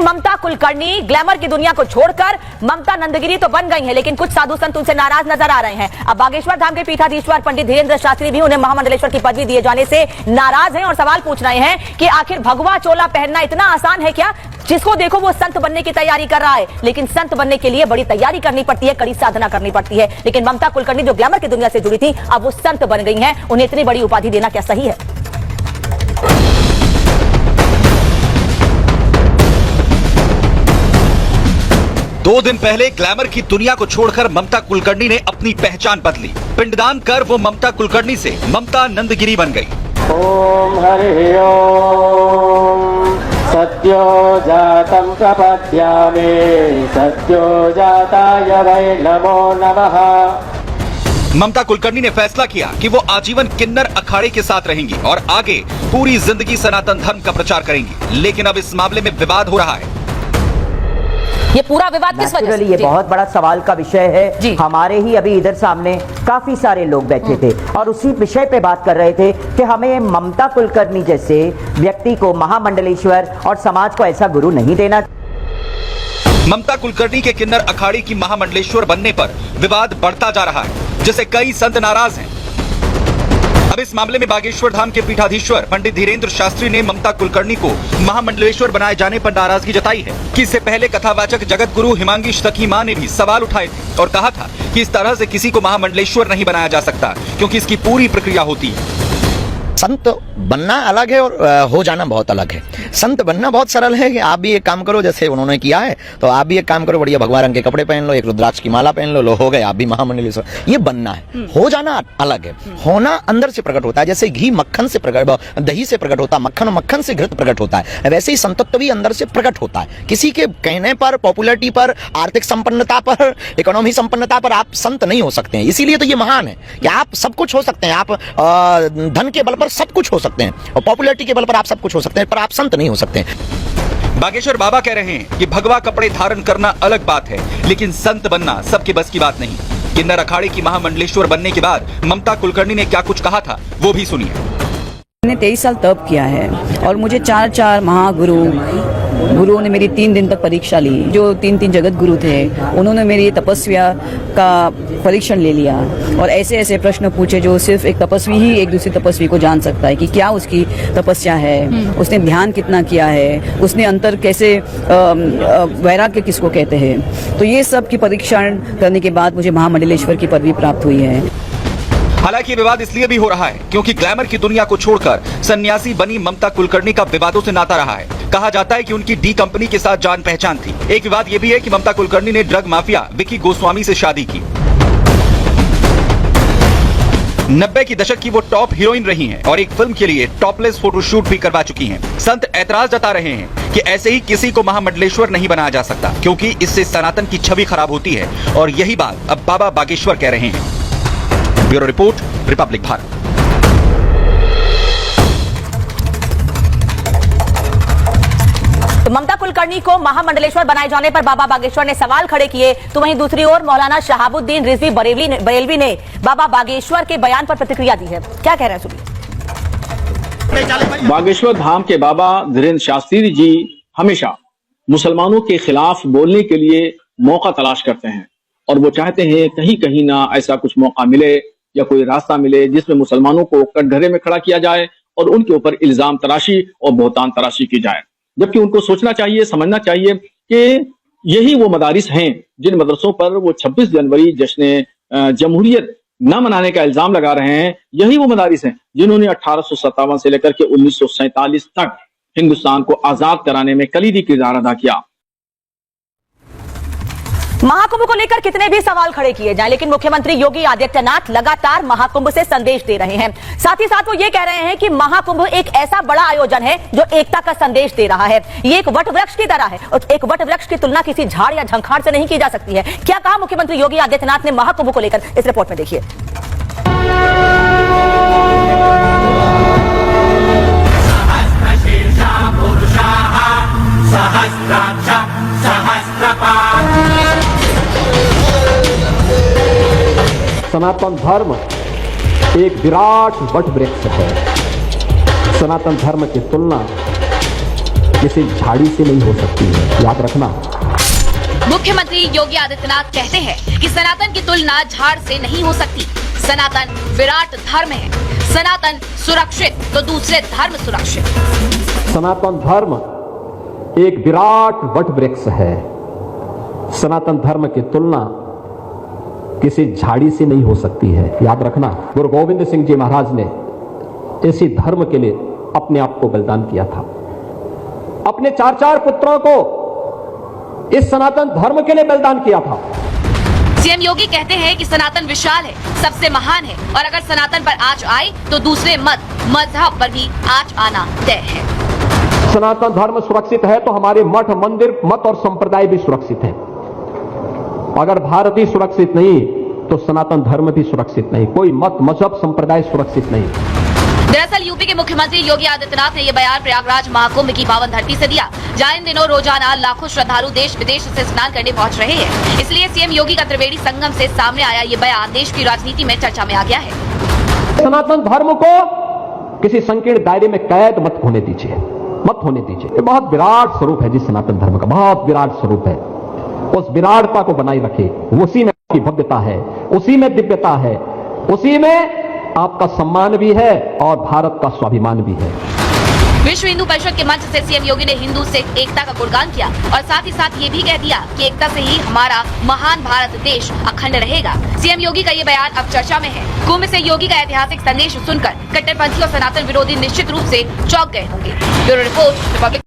ममता Kulkarni glamour की दुनिया को छोड़कर ममता नंदगिरी तो बन गई हैं, लेकिन कुछ साधु संत उनसे नाराज नजर आ रहे हैं। अब बागेश्वर धाम के पीठाधीश्वर पंडित धीरेन्द्र शास्त्री भी उन्हें महामंडलेश्वर की पदवी दिए जाने से नाराज हैं और सवाल पूछ रहे हैं कि आखिर भगवा चोला पहनना इतना आसान है क्या? जिसको देखो वो संत बनने की तैयारी कर रहा है, लेकिन संत बनने के लिए बड़ी तैयारी करनी पड़ती है, कड़ी साधना करनी पड़ती है। लेकिन ममता कुलकर्णी जो ग्लैमर की दुनिया से जुड़ी थी, अब वो संत बन गई हैं। उन्हें इतनी बड़ी उपाधि देना क्या सही है? दो दिन पहले ग्लैमर की दुनिया को छोड़कर ममता कुलकर्णी ने अपनी पहचान बदली। पिंडदान कर वो ममता कुलकर्णी से ममता नंदगिरी बन गई। ओम हरि ओम सत्यो जातं प्रपद्यामि सत्यो जाताय वै नमो नमः। ममता कुलकर्णी ने फैसला किया कि वो आजीवन किन्नर अखाड़े के साथ रहेंगी और आगे पूरी जिंदगी सनातन धर्म का प्रचार करेंगी। लेकिन अब इस मामले में विवाद हो रहा है। ये पूरा विवाद किस वजह से? ये बहुत बड़ा सवाल का विषय है। हमारे ही अभी इधर सामने काफी सारे लोग बैठे थे और उसी विषय पे बात कर रहे थे कि हमें ममता कुलकर्णी जैसे व्यक्ति को महामंडलेश्वर और समाज को ऐसा गुरु नहीं देना। ममता कुलकर्णी के किन्नर अखाड़े की महामंडलेश्वर बनने पर विवाद बढ़ता जा रहा है, जिससे कई संत नाराज हैं। अब इस मामले में बागेश्वर धाम के पीठाधीश्वर पंडित धीरेन्द्र शास्त्री ने ममता कुलकर्णी को महामंडलेश्वर बनाए जाने पर नाराजगी जताई है कि इससे पहले कथावाचक जगत गुरु हिमांगी सखी मां ने भी सवाल उठाए थे और कहा था कि इस तरह से किसी को महामंडलेश्वर नहीं बनाया जा सकता, क्योंकि इसकी पूरी प्रक्रिया होती है। संत बनना अलग है और हो जाना बहुत अलग है। संत बनना बहुत सरल है कि आप भी एक काम करो, जैसे उन्होंने किया है तो आप भी एक काम करो, बढ़िया भगवा रंग के कपड़े पहन लो, एक रुद्राक्ष की माला पहन लो हो गए आप भी महामंडलेश्वर। ये बनना है, हो जाना अलग है। होना अंदर से प्रकट होता है, जैसे घी मक्खन से प्रकट, दही से प्रकट होता है, मक्खन मक्खन से घृत प्रकट होता है, वैसे ही संतत्व भी अंदर से प्रकट होता है। किसी के कहने पर, पॉपुलरिटी पर, आर्थिक संपन्नता पर, इकोनॉमी संपन्नता पर आप संत नहीं हो सकते हैं। इसीलिए तो ये महान है कि आप सब कुछ हो सकते हैं। आप धन के बल पर सब कुछ हो सकते हैं और पॉपुलैरिटी के बल पर आप सब कुछ हो सकते हैं, पर आप संत नहीं हो सकते हैं। बागेश्वर बाबा कह रहे हैं कि भगवा कपड़े धारण करना अलग बात है, लेकिन संत बनना सबके बस की बात नहीं। किन्नर अखाड़े की महामंडलेश्वर बनने के बाद ममता कुलकर्णी ने क्या कुछ कहा था, वो भी सुनिए। मैंने 23 साल तप किया है और मुझे 4 गुरुओं ने मेरी 3 दिन तक परीक्षा ली। जो 3 जगत गुरु थे उन्होंने मेरी तपस्या का परीक्षण ले लिया और ऐसे ऐसे प्रश्न पूछे जो सिर्फ एक तपस्वी ही एक दूसरे तपस्वी को जान सकता है कि क्या उसकी तपस्या है, उसने ध्यान कितना किया है, उसने अंतर कैसे, वैराग्य किसको कहते हैं। तो ये सब की परीक्षण करने के बाद मुझे महामंडलेश्वर की पदवी प्राप्त हुई है। हालांकि विवाद इसलिए भी हो रहा है क्योंकि ग्लैमर की दुनिया को छोड़कर सन्यासी बनी ममता कुलकर्णी का विवादों से नाता रहा है। कहा जाता है कि उनकी डी कंपनी के साथ जान पहचान थी। एक विवाद यह भी है कि ममता कुलकर्णी ने ड्रग माफिया विकी गोस्वामी से शादी की। 90 की दशक की वो टॉप हीरोइन रही हैं और एक फिल्म के लिए टॉपलेस फोटोशूट भी करवा चुकी हैं। संत ऐतराज जता रहे हैं कि ऐसे ही किसी को महामंडलेश्वर नहीं बनाया जा सकता, क्योंकि इससे सनातन की छवि खराब होती है और यही बात अब बाबा बागेश्वर कह रहे हैं। Bureau report, Republic Bharat. तो ममता कुलकर्णी को महामंडलेश्वर बनाए जाने पर बाबा बागेश्वर ने सवाल खड़े किए, तो वहीं दूसरी ओर मौलाना शहाबुद्दीन रिजवी बरेलवी ने बाबा बागेश्वर के बयान पर प्रतिक्रिया दी है। क्या कह रहे हैं सुनिए। बागेश्वर धाम के बाबा धीरेन्द्र शास्त्री जी हमेशा मुसलमानों के खिलाफ बोलने के लिए मौका तलाश करते हैं और वो चाहते हैं कहीं कहीं ना ऐसा कुछ मौका मिले या कोई रास्ता मिले जिसमें मुसलमानों को कटघरे में खड़ा किया जाए और उनके ऊपर इल्जाम तराशी और बहुतान तराशी की जाए। जबकि उनको सोचना चाहिए, समझना चाहिए कि यही वो मदारिस हैं जिन मदरसों पर वो 26 जनवरी जश्न जमहूरियत न मनाने का इल्जाम लगा रहे हैं। यही वो मदारिस हैं जिन्होंने 1857 से लेकर के 1947 तक हिंदुस्तान को आजाद कराने में कलीदी किरदार अदा किया। महाकुंभ को लेकर कितने भी सवाल खड़े किए जाएं, लेकिन मुख्यमंत्री योगी आदित्यनाथ लगातार महाकुंभ से संदेश दे रहे हैं। साथ ही साथ वो ये कह रहे हैं कि महाकुंभ एक ऐसा बड़ा आयोजन है जो एकता का संदेश दे रहा है। ये एक वट वृक्ष की तरह है और एक वट वृक्ष की तुलना किसी झाड़ या झंखाड़ से नहीं की जा सकती है। क्या कहा मुख्यमंत्री योगी आदित्यनाथ ने महाकुंभ को लेकर, इस रिपोर्ट में देखिए। सनातन धर्म एक विराट वट वृक्ष है। सनातन धर्म की तुलना किसी झाड़ी से नहीं हो सकती है, याद रखना। मुख्यमंत्री योगी आदित्यनाथ कहते हैं कि सनातन की तुलना झाड़ से नहीं हो सकती। सनातन विराट धर्म है। सनातन सुरक्षित तो दूसरे धर्म सुरक्षित। सनातन धर्म एक विराट वट वृक्ष है। सनातन धर्म की तुलना किसी झाड़ी से नहीं हो सकती है, याद रखना। गुरु गोविंद सिंह जी महाराज ने इसी धर्म के लिए अपने आप को बलिदान किया था। अपने 4 पुत्रों को इस सनातन धर्म के लिए बलिदान किया था। सीएम योगी कहते हैं कि सनातन विशाल है, सबसे महान है और अगर सनातन पर आंच आए तो दूसरे मजहब पर भी आंच आना तय है। सनातन धर्म सुरक्षित है तो हमारे मठ, मंदिर, मत और संप्रदाय भी सुरक्षित है। अगर भारत ही सुरक्षित नहीं तो सनातन धर्म भी सुरक्षित नहीं, कोई मत, मजहब, संप्रदाय सुरक्षित नहीं। दरअसल यूपी के मुख्यमंत्री योगी आदित्यनाथ ने ये बयान प्रयागराज महाकुंभ की पावन धरती से दिया, जहां इन दिनों रोजाना लाखों श्रद्धालु देश विदेश से स्नान करने पहुंच रहे हैं। इसलिए सीएम योगी का त्रिवेणी संगम से सामने आया ये बयान देश की राजनीति में चर्चा में आ गया है। सनातन धर्म को किसी संकीर्ण दायरे में कैद मत होने दीजिए, मत होने दीजिए। ये बहुत विराट स्वरूप है जी, सनातन धर्म का बहुत विराट स्वरूप है। उस विराटता को बनाए रखे, उसी में आपकी भव्यता है, उसी में दिव्यता है, उसी में आपका सम्मान भी है और भारत का स्वाभिमान भी है। विश्व हिंदू परिषद के मंच से सीएम योगी ने हिंदू सिख एकता का गुणगान किया और साथ ही साथ ये भी कह दिया कि एकता से ही हमारा महान भारत देश अखंड रहेगा। सीएम योगी का ये बयान अब चर्चा में है। कुंभ से योगी का ऐतिहासिक संदेश सुनकर कट्टरपंथी और सनातन विरोधी निश्चित रूप से चौंक गए होंगे। Bureau report.